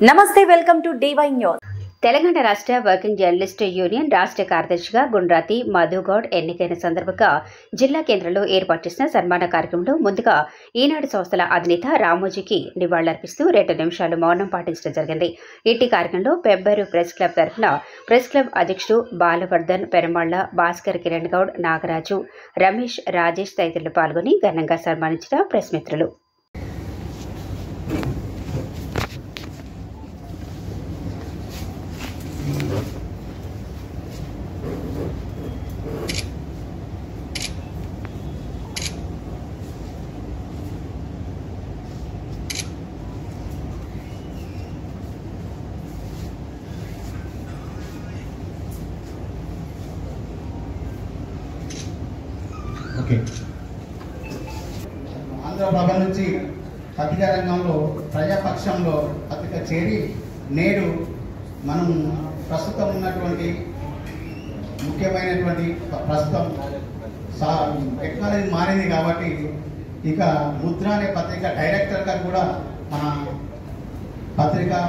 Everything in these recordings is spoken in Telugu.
నమస్తే, welcome to DY news. Telangana రాష్ట్ర వర్కింగ్ జర్నలిస్ట్ యూనియన్ రాష్ట్ర కార్యదర్శిగా గుండ్రాతి మధుగౌడ్ ఎన్నికైన సందర్భంగా జిల్లా కేంద్రంలో ఏర్పాటు చేసిన సన్మాన కార్యక్రమంలో ముందుగా ఈనాడు సంస్థల అధినేత రామోజీకి నివాళులర్పిస్తూ 2 నిమిషాలు మౌనం పాటించడం జరిగింది. ఇట్టి కార్యక్రమంలో పెబ్బేరు ప్రెస్ క్లబ్ తరఫున ప్రెస్ క్లబ్ అధ్యక్షుడు బాలవర్ధన్, పెరమాళ్ల, భాస్కర్, కిరణ్ గౌడ్, నాగరాజు, రమేష్, రాజేష్ తదితరులు పాల్గొని ఘనంగా సన్మానించిన ప్రెస్ మిత్రులు. ఆంధ్రప్రభ నుంచి పత్రికా రంగంలో ప్రజాపక్షంలో పత్రిక చేరి నేడు మనం ప్రస్తుతం ఉన్నటువంటి ముఖ్యమైనటువంటి ప్రస్తుతం టెక్నాలజీ మారింది కాబట్టి ఇక ముద్ర అనే పత్రిక డైరెక్టర్గా కూడా మన పత్రికా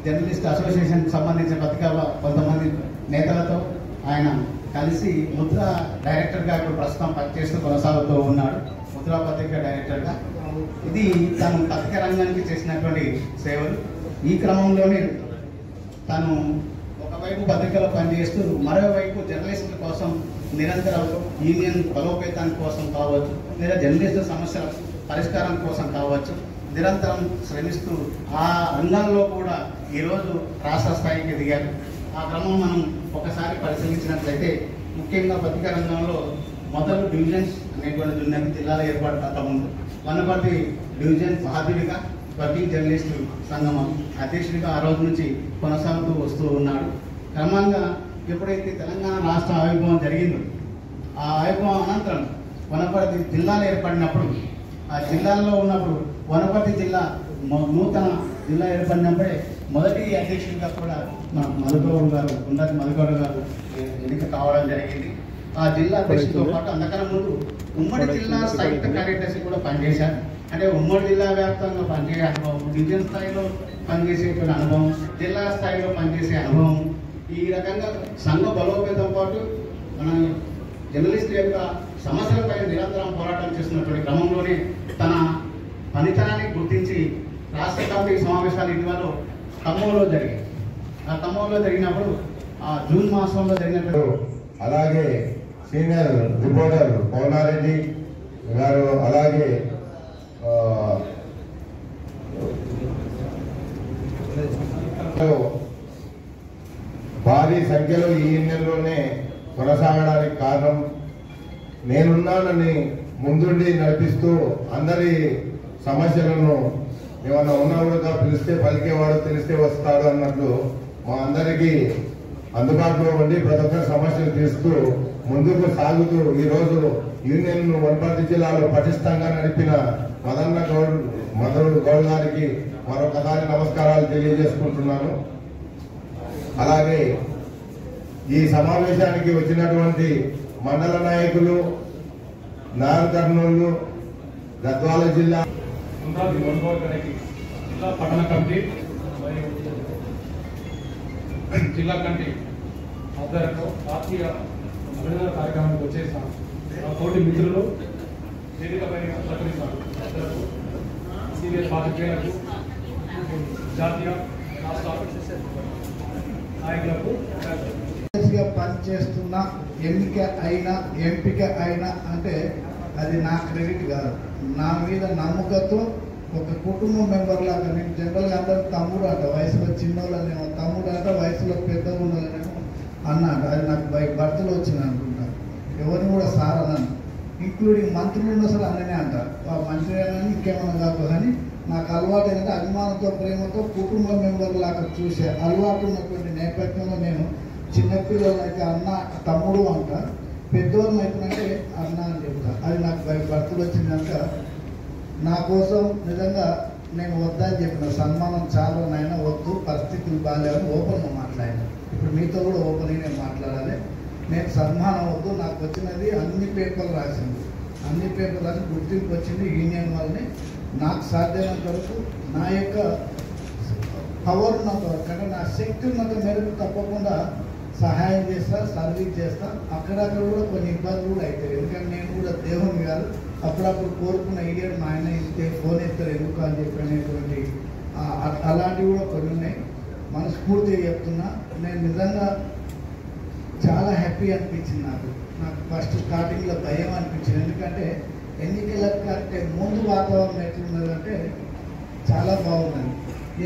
జర్నలిస్ట్ అసోసియేషన్ సంబంధించిన పత్రిక కొంతమంది నేతలతో ఆయన కలిసి ముద్ర డైరెక్టర్గా ఇప్పుడు ప్రస్తుతం పనిచేస్తూ కొనసాగుతూ ఉన్నాడు. ముద్రా పత్రిక డైరెక్టర్గా ఇది తను పత్రికా రంగానికి చేసినటువంటి సేవలు. ఈ క్రమంలోనే తను ఒకవైపు పత్రికలో పనిచేస్తూ మరోవైపు జర్నలిస్టుల కోసం నిరంతరం యూనియన్ బలోపేతానికి కోసం కావచ్చు, లేదా జర్నలిస్టు సమస్యల పరిష్కారం కోసం కావచ్చు, నిరంతరం శ్రమిస్తూ ఆ రంగాల్లో కూడా ఈరోజు రాష్ట్ర స్థాయికి ఎదిగారు. ఆ క్రమం మనం ఒకసారి పరిశీలించినట్లయితే ముఖ్యంగా పత్రికా రంగంలో మొదలు డివిజన్స్ అనేటువంటి దున్నకి జిల్లాలో ఏర్పాటు కాకముందు వనపర్తి డివిజన్ బాధ్యుడిగా వర్కింగ్ జర్నలిస్టు సంఘం అధ్యక్షుడిగా ఆ రోజు నుంచి కొనసాగుతూ వస్తూ ఉన్నాడు. క్రమంగా ఎప్పుడైతే తెలంగాణ రాష్ట్ర ఆవిర్భావం జరిగిందో ఆ ఆవిర్భావం అనంతరం వనపర్తి జిల్లాలు ఏర్పడినప్పుడు ఆ జిల్లాల్లో ఉన్నప్పుడు వనపర్తి జిల్లా నూతన జిల్లా ఏర్పడినప్పుడే మొదటి అధ్యక్షుడిగా కూడా మధుగౌడ్ గారు గుండ్రాతి మధుగౌడ్ గారు ఎన్నిక కావడం జరిగింది. ఆ జిల్లా అధ్యక్షుడితో పాటు అంతకన్నా ముందు ఉమ్మడి జిల్లా సంయుక్త కార్యదర్శి కూడా పనిచేశారు. అంటే ఉమ్మడి జిల్లా వ్యాప్తంగా పనిచేసే అనుభవం, డివిజన్ స్థాయిలో పనిచేసేటువంటి అనుభవం, జిల్లా స్థాయిలో పనిచేసే అనుభవం, ఈ రకంగా సంఘ బలోపేతం పాటు మన జర్నలిస్టు యొక్క సమస్యలపై నిరంతరం పోరాటం చేస్తున్నటువంటి క్రమంలోనే తన పనితనాన్ని గుర్తించి రాష్ట్ర కమిటీ సమావేశాలు ఇటీవల ఖమ్మంలో జరిగాయి. ఆ ఖమ్మంలో జరిగినప్పుడు ఆ జూన్ మాసంలో జరిగినప్పుడు అలాగే సీనియర్ రిపోర్టర్ పవనారెడ్డి గారు, అలాగే భారీ సంఖ్యలో ఈ నెలలోనే కొనసాగడానికి కారణం నేనున్నానని ముందుండి నడిపిస్తూ అందరి సమస్యలను ఏమన్నా ఉన్నా కూడా పిలిస్తే పలికేవాడు, తెలిస్తే వస్తాడు అన్నట్లు మా అందరికీ అందుబాటులో ఉండి ప్రతి ఒక్క సమస్యలు తీస్తూ ముందుకు సాగుతూ ఈరోజు యూనియన్ వనపర్తి జిల్లాలో పటిష్టంగా నడిపిన మధుగౌడ్ గారికి మరొకసారి నమస్కారాలు తెలియజేసుకుంటున్నాను. అలాగే ఈ సమావేశానికి వచ్చినటువంటి మండల నాయకులు, నాయర్ కర్నూలు, గద్వాల జిల్లా జిల్లా పట్టణ కమిటీ మరియు జిల్లా కమిటీ ఆధ్వర్యంలో జాతీయ అభినందన కార్యక్రమానికి వచ్చేసాం. ఆ తోటి మిత్రులు వేదికపై సహకరిస్తారు. అందరూ సీనియర్ పాత్రికేయులకు, జాతీయ రాష్ట్ర నాయకులకు పనిచేస్తున్న ఎంపిక అయినా అంటే అది నా క్రెడిట్ కాదు. నా మీద నమ్మకంతో ఒక కుటుంబ మెంబర్ లాగా, నేను జనరల్గా అందరూ తమ్ముడు అంట, వయసులో చిన్నోళ్ళనేమో తమ్ముడు అంట, వయసులో పెద్ద ఉన్నోళ్ళనేమో అన్నాడు. అది నాకు భర్తలు వచ్చింది అనుకుంటాను. ఎవరిని కూడా సార్ అన్నాను, ఇంక్లూడింగ్ మంత్రులు ఉన్న సార్ అన్ననే అంటారు. మంత్రి అని ఇంకేమన్నా కాదు, కానీ నాకు అలవాటు ఏంటంటే అభిమానంతో, ప్రేమతో కుటుంబ మెంబర్ లాగా చూసే అలవాటు ఉన్నటువంటి నేపథ్యంలో నేను చిన్నపిల్లలు అయితే అన్న, తమ్ముడు అంట, పెద్దోళ్ళని అయిపోయినంటే అన్న అని చెప్తా. అది నాకు భర్తలు వచ్చిందంట. నా కోసం నిజంగా నేను వద్దని చెప్పిన సన్మానం చాలా నాయన వద్దు, పరిస్థితులు బాగాలేవని ఓపెన్గా మాట్లాడాను. ఇప్పుడు మీతో కూడా ఓపెన్గా నేను మాట్లాడాలి. నేను సన్మానం వద్దు, నాకు వచ్చినది అన్ని పేపర్లు రాసింది, అన్ని పేపర్లు రాసి గుర్తింపు వచ్చింది యూనియన్ వాళ్ళని. నాకు సాధ్యమైనంత వరకు నా యొక్క పవర్ ఉన్నంత వరకు అంటే నా శక్తి ఉన్నంత మేరకు తప్పకుండా సహాయం చేస్తా, సర్వీస్ చేస్తా. అక్కడక్కడ కూడా కొన్ని ఇబ్బందులు కూడా అవుతాయి. ఎందుకంటే నేను కూడా దేవుని కాదు, అప్పుడప్పుడు కోరుకున్న ఈడియట్ మా ఆయన ఇస్తే ఫోన్ ఇస్తారు ఎందుకు అని చెప్పి అనేటువంటి అలాంటివి కూడా కొన్ని ఉన్నాయి. మనస్ఫూర్తిగా చెప్తున్నా, నేను నిజంగా చాలా హ్యాపీ అనిపించింది. నాకు ఫస్ట్ స్టార్టింగ్లో భయం అనిపించింది. ఎందుకంటే ఎన్నికల కంటే ముందు వాతావరణం ఎట్లున్నదంటే చాలా బాగుంది.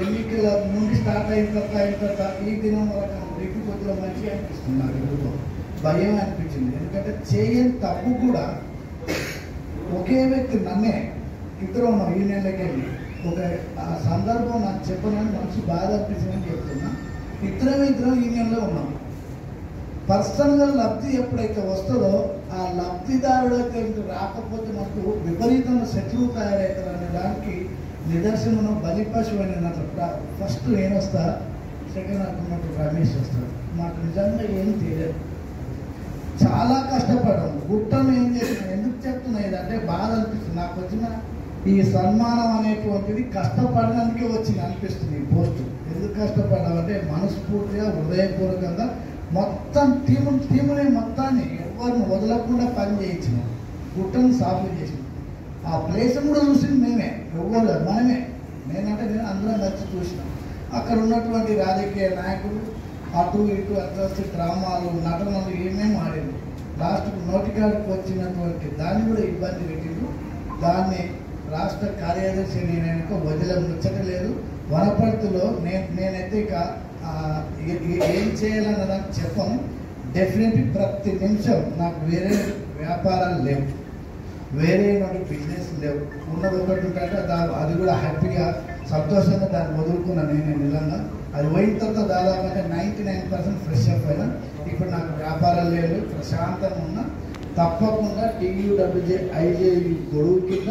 ఎన్నికల నుండి స్టార్ట్ అయిన తర్వాత ఈ దినం వరకు రేపు కొద్దిగా మంచిగా అనిపిస్తుంది. నాకు ఎందుకో భయం అనిపించింది. ఎందుకంటే చేయని తప్పు కూడా ఒకే వ్యక్తి నన్నే ఇద్దరు ఉన్నాం ఈ నెలకెళ్ళి ఒక ఆ సందర్భం నాకు చెప్పనని మనసు బాధ అనిపించిందని చెప్తున్నా. ఇద్దరం ఈ నెలలో ఉన్నాం. పర్సనల్గా లబ్ధి ఎప్పుడైతే వస్తుందో ఆ లబ్ధిదారుడు అయితే రాకపోతే మనకు విపరీతంగా శత్రువు తయారవుతారు అనే దానికి నిదర్శనం బలిపశువైన ఫస్ట్ నేను వస్తా, సెకండ్ అనుకున్నప్పుడు రమేష్ వస్తాడు. మాకు నిజంగా ఏం తెలియదు, చాలా కష్టపడ్డాము. గుట్టను ఏం చేసినా ఎందుకు చెప్తున్నా ఇదంటే బాధ అనిపిస్తుంది. నాకు వచ్చిన ఈ సన్మానం అనేటువంటిది కష్టపడడానికే వచ్చింది అనిపిస్తుంది. ఈ పోస్ట్ ఎందుకు కష్టపడ్డామంటే మనస్ఫూర్తిగా హృదయపూర్వకంగా మొత్తం టీముని మొత్తాన్ని ఎవరిని వదలకుండా పని చేయించినాం. గుట్టను సాఫ్ చేసినాం. ఆ ప్లేస్ కూడా చూసింది మేమే, ఎవరు మనమే. నేనంటే నేను అందరం వచ్చి చూసినాం. అక్కడ ఉన్నటువంటి రాజకీయ నాయకులు అటు ఇటు అడ్రస్ డ్రామాలు నటనలు ఏమేమి ఆడింది. లాస్ట్కు నోటికాడికి వచ్చినటువంటి దాన్ని కూడా ఇబ్బంది పెట్టిండు. దాన్ని రాష్ట్ర కార్యదర్శి నేనైనా వదిలే ముచ్చటలేదు. వనపర్తిలో నేనైతే ఇక ఏం చేయాలన్న దానికి చెప్పను. డెఫినెట్లీ ప్రతి నిమిషం నాకు వేరే వ్యాపారాలు లేవు, వేరే బిజినెస్ లేవు. ఉన్నది ఒకటి ఉంటే అది కూడా హ్యాపీగా సంతోషంగా దాన్ని వదులుకున్నాను. నేను నిజంగా అది పోయిన తర్వాత దాదాపుగా 99% ఫ్రెష్ అప్ అయినా. ఇప్పుడు నాకు వ్యాపారాలు లేవు, ప్రశాంతంగా ఉన్నా. తప్పకుండా TUWJ IJU గొడుగు కింద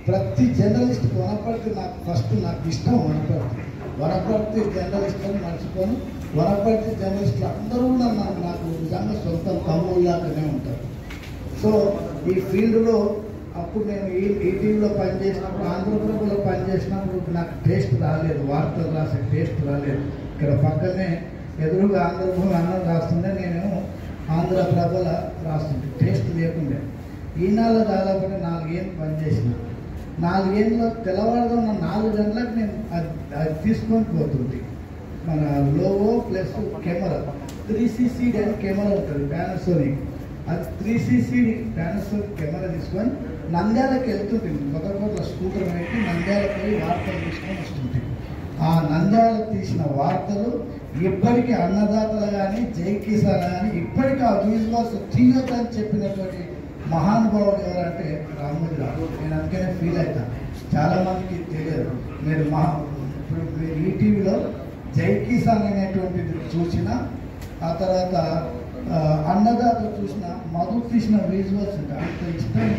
ప్రతి జర్నలిస్ట్ వనపర్తి నాకు ఇష్టం. వనపర్తి జర్నలిస్ట్ అని మర్చిపోను. వనపర్తి జర్నలిస్టులు అందరూ కూడా నాకు నిజంగా సొంత తమ్ముళ్ళలాగానే ఉంటారు. సో ఈ ఫీల్డ్లో అప్పుడు నేను ఈటీవీలో పనిచేసినప్పుడు, ఆంధ్రప్రభలో పనిచేసినప్పుడు నాకు టేస్ట్ రాలేదు, వార్తలు రాసే టేస్ట్ రాలేదు. ఇక్కడ పక్కనే ఎదురుగా ఆంధ్రప్రభ అన్నం రాస్తుంటే నేను ఆంధ్రప్రభలో రాస్తుంటే టేస్ట్ లేకుండే. ఈనాళ్ళు దాదాపుగా 4 ఏళ్ళు పనిచేసిన. 4 ఏళ్ళలో తెల్లవారుగా 4 గంటలకు నేను అది తీసుకొని పోతుంది. మన లోగో ప్లస్ కెమెరా 3cc అని కెమెరా ఉంటుంది పానాసోనిక్. అది 3cc పానాసోనిక్ కెమెరా తీసుకొని నంద్యాలకు వెళ్తుంటుంది. కొత్త స్కూటర్ పెట్టి నంద్యాలకు పోయి వార్తలు తీసుకొని వస్తుంటుంది. ఆ నంద్యాల తీసిన వార్తలు ఇప్పటికీ అన్నదాతలు కానీ జై కిసాన్ కానీ ఇప్పటికీ ఆ విజువల్స్ తీయొద్దని చెప్పినటువంటి మహానుభావుడు ఎవరంటే రామోజీరావు. నేను అందుకనే ఫీల్ అవుతాను. చాలా మందికి తెలియదు. మీరు ఇప్పుడు మీరు ఈటీవీలో జై కిసాన్ అనేటువంటిది చూసిన, ఆ తర్వాత అన్నదాత చూసిన, మధు తీసిన విజువల్స్ ఉంటాయి. అంత ఇష్టం.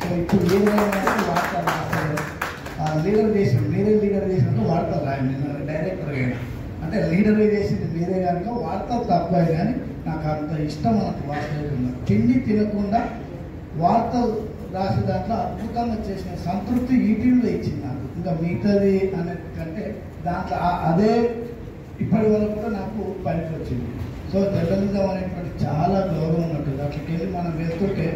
సో ఇప్పుడు వార్తలు రాస్తారు. లీడరైజేషన్ మీరే లీడర్ చేసినట్టు వార్తలు రాయండి. నేను డైరెక్టర్ అయినా అంటే లీడర్ చేసింది మీరే కనుక వార్తలు తప్పాయి. కానీ నాకు అంత ఇష్టం మనకు వార్తలు తిండి తినకుండా వార్తలు రాసే దాంట్లో అద్భుతంగా చేసిన సంతృప్తి ఈటీవీలో ఇచ్చింది నాకు. ఇంకా మిగతాది అనేటికంటే దాంట్లో అదే ఇప్పటి వరకు కూడా నాకు పనికి వచ్చింది. సో జర్నలిజం అనేటువంటి చాలా గౌరవం ఉంటుంది. అట్లకి వెళ్ళి మనం వెళ్తుంటే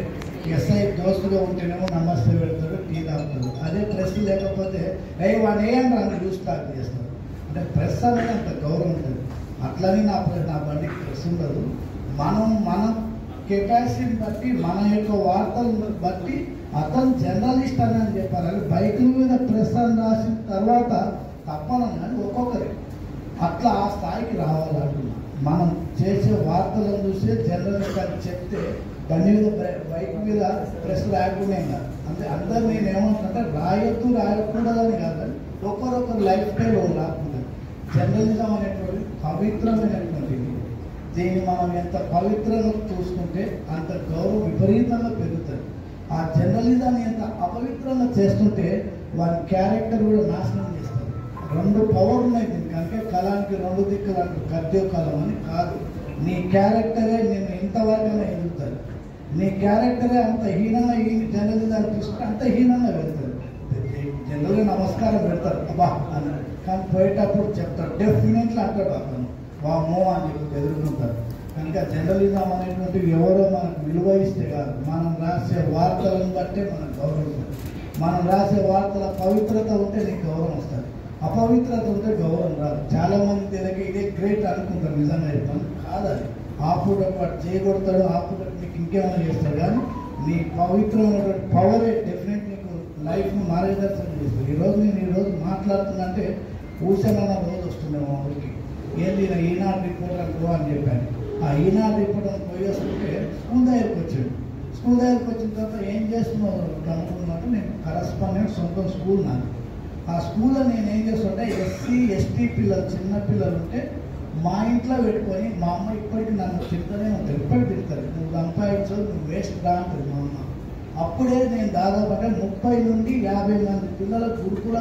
ఎస్ఐ దోస్తుగా ఉంటేనేమో నమస్తే పెడతాడు, టీ తాగుతాడు. అదే ప్రెస్ లేకపోతే వాడు ఏమన్నా నన్ను చూసి స్టార్ట్ చేస్తారు. అంటే ప్రెస్ అనేది అంత గౌరవం ఉంటుంది. అట్లని నా బండికి ప్రెస్ ఉండదు. మన కెపాసిటీని బట్టి మన యొక్క వార్తలను బట్టి అతను జర్నలిస్ట్ అని చెప్పాలి. బైకుల మీద ప్రెస్ అని రాసిన తర్వాత తప్పనని కానీ ఒక్కొక్కరి అట్లా ఆ స్థాయికి రావాలంటున్నా. మనం చేసే వార్తలను చూస్తే జర్నలిస్ట్ అని చెప్తే బండి మీద బైక్ మీద ప్రెస్ రాయకుండా కాదు. అంటే అందరు నేను ఏమంటున్నా రాయొద్దు రాయకూడదని కాదని ఒక్కొక్కరు లైఫ్ స్టైల్ రాకుండా. జర్నలిజం అనేటువంటి పవిత్రమైనటువంటిది. దీన్ని మనం ఎంత పవిత్రంగా చూసుకుంటే అంత గౌరవం విపరీతంగా పెరుగుతుంది. ఆ జర్నలిజాన్ని ఎంత అపవిత్రంగా చేస్తుంటే వారి క్యారెక్టర్ కూడా నాశనం చేస్తారు. 2 పవర్ ఉన్నాయి దీనికి. అంటే కళానికి 2 దిక్కులు అంటారు. గద్యోకాలం అని కాదు. నీ క్యారెక్టరే నేను ఇంతవరకైనా ఎదుగుతాను. నీ క్యారెక్టరే అంత హీనంగా ఈ జర్నలిజాన్ని తీసుకుంటే అంత హీనంగా వెళ్తుంది. జనరల్గా నమస్కారం పెడతారు అబ్బా అన్నాడు, కానీ పోయేటప్పుడు చెప్తారు డెఫినెట్లీ అంటాడు అతను వామో అని చెప్పి ఎదుర్కొంటారు. కనుక జర్నలిజం అనేటువంటివి ఎవరో మనకు విలువ ఇస్తే కాదు, మనం రాసే వార్తలను బట్టే మనకు గౌరవం. మనం రాసే వార్తల పవిత్రత ఉంటే నీకు గౌరవం వస్తుంది, అపవిత్రత ఉంటే గౌరవం రాదు. చాలా మంది దగ్గర ఇదే గ్రేట్ అనుకుంటారు, నిజంగా చెప్తాను కాదని. ఆ పూట వాడు చేయగొడతాడు, ఆ పూట నీకు ఇంకేమైనా చేస్తాడు, కానీ నీ పవిత్రమైనటువంటి పవరే డెఫినెట్ నీకు లైఫ్ను మార్గదర్శనం చేస్తుంది. ఈరోజు మాట్లాడుతున్నా అంటే ఊసనన్న రోజు వస్తుంది మా ఊరికి. ఏంది ఈనాడు రిపోర్టర్ అనుకో అని చెప్పాను. ఆ ఈనాడు రిపోర్టర్ పోయి వస్తుంటే స్కూల్ దగ్గరికి వచ్చాడు. స్కూల్ దగ్గరికి వచ్చిన తర్వాత ఏం చేస్తున్నావు అనుకున్నట్టు, నేను కరస్పాండెంట్ సొంత స్కూల్ నాకు. ఆ స్కూల్లో నేను ఏం చేస్తుంటే ఎస్సీ ఎస్టీ పిల్లలు చిన్న పిల్లలు ఉంటే మా ఇంట్లో పెట్టుకొని మా అమ్మ ఇప్పటికి నన్ను తింటూనే ఉంటుంది, ఇప్పటికి తింటారు, నువ్వు సంపాదించు నువ్వు వేస్ట్ రా అంటుంది మా అమ్మ. అప్పుడే నేను దాదాపు 30 నుండి 50 మంది పిల్లలకు గురుకుల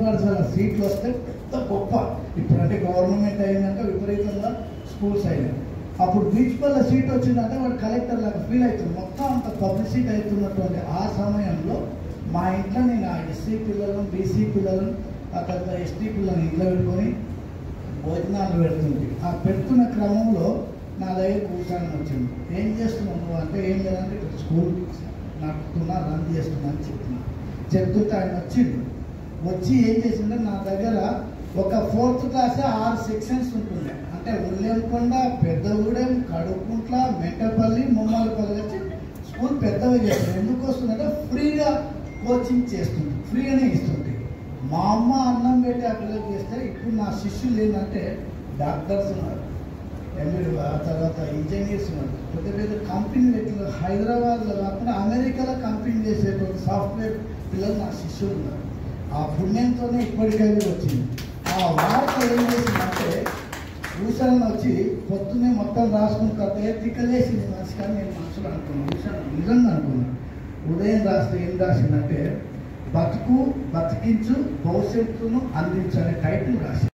పాఠశాల సీట్లు వస్తే పెద్ద గొప్ప. ఇప్పుడంటే గవర్నమెంట్ అయినాక విపరీతంగా స్కూల్స్ అయినాయి. అప్పుడు ప్రిన్సిపల్ సీట్ వచ్చిందంటే వాడు కలెక్టర్ లాగా ఫీల్ అవుతుంది. మొత్తం అంత పబ్లిసిటీ అవుతున్నటువంటి ఆ సమయంలో మా ఇంట్లో నేను ఆ ఎస్సీ పిల్లలను బీసీ పిల్లలను అక్కడ ఎస్టీ పిల్లలను ఇంట్లో పెట్టుకొని భోజనాలు పెడుతుంది. ఆ పెడుతున్న క్రమంలో నా దగ్గర కూర్చొని వచ్చింది. ఏం చేస్తున్నావు నువ్వు అంటే, ఏం లేదంటే ఇక్కడ స్కూల్ నడుపుతున్నా రన్ చేస్తున్నా అని చెప్తుంటే ఆయన వచ్చి ఏం చేసిందంటే నా దగ్గర ఒక 4th క్లాస్ 6 సెక్షన్స్ ఉంటుండే. అంటే ఉల్లెంకొండ, పెద్దగూడెం, కడుపుంట్ల, మెంటపల్లి, ముమ్మలపల్లి వచ్చి స్కూల్ పెద్దగా చేస్తుంది. ఎందుకు వస్తుందంటే ఫ్రీగా కోచింగ్ చేస్తుంది, ఫ్రీగానే ఇస్తుంది. మా అమ్మ అన్నం పెట్టి అక్కడ చేస్తే ఇప్పుడు నా శిష్యులు ఏంటంటే డాక్టర్స్ ఉన్నారు, ఆ తర్వాత ఇంజనీర్స్ ఉన్నారు, పెద్ద కంపెనీలు ఎట్లా హైదరాబాద్లో కాకుండా అమెరికాలో కంపెనీ చేసేటువంటి సాఫ్ట్వేర్ పిల్లలు నా శిష్యులు ఉన్నారు. ఆ పుణ్యంతోనే ఇప్పటికైతే వచ్చింది. ఆ వార్త ఏం చేసిందంటే భూషణ్ వచ్చి పొద్దున్నే మొత్తం రాసుకుంటే తిక్కలేసింది మనిషి, కానీ నేను మనసులో అనుకున్నాను, భూషణ్ నిజంగా అనుకున్నాను. ఉదయం రాస్తే ఏం రాసిందంటే బతికించు భవిష్యత్తును అందించనే టైటిల్ రాసి